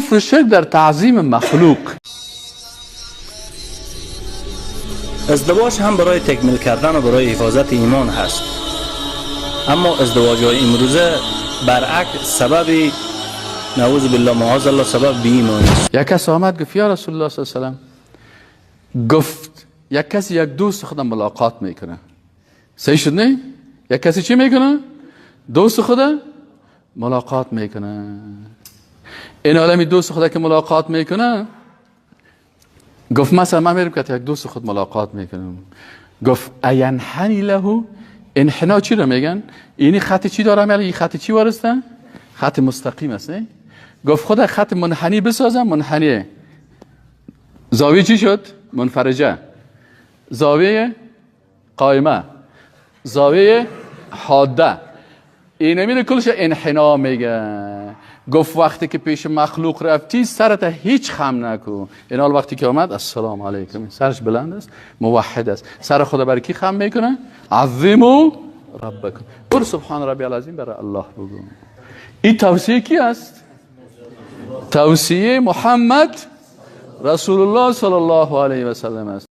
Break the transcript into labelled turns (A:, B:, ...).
A: کفر شرک در تعظیم مخلوق.
B: ازدواج هم برای تکمیل کردن و برای حفاظت ایمان هست، اما ازدواج های امروزه برعکس سبب نعوذ بالله معاذ الله سبب بی ایمانی است.
A: یک کس آمد گفت یا رسول الله صلی الله علیه و سلم، گفت یک کسی یک دوست خودم ملاقات میکنه. صحیح شد نه؟ یک کسی چی میکنه؟ دوست خودم ملاقات میکنه. این عالمی دوست خدا که ملاقات میکنه، گفت مثلا من میرم که یک دوست خود ملاقات میکنم، گفت اینحنی له، انحنا چی رو میگن؟ اینی خط چی داره میگن؟ این خط چی وارسته؟ خط مستقیم است نه؟ گفت خدا خط منحنی بسازم. منحنیه زاویه چی شد؟ منفرجه، زاویه قائمه، زاویه حاده، اینه میره کلش انحنا میگه. گفت وقتی که پیش مخلوق رفتی سرت هیچ خم نکن. این حال وقتی که آمد السلام علیکم، سرش بلند است، موحد است، سر خدا برای کی خم میکنه؟ عظیمو ربکم، برو سبحان ربی العظیم برای الله بگو. این توصیه کی است؟ توصیه محمد رسول الله صلی الله علیه و سلم است.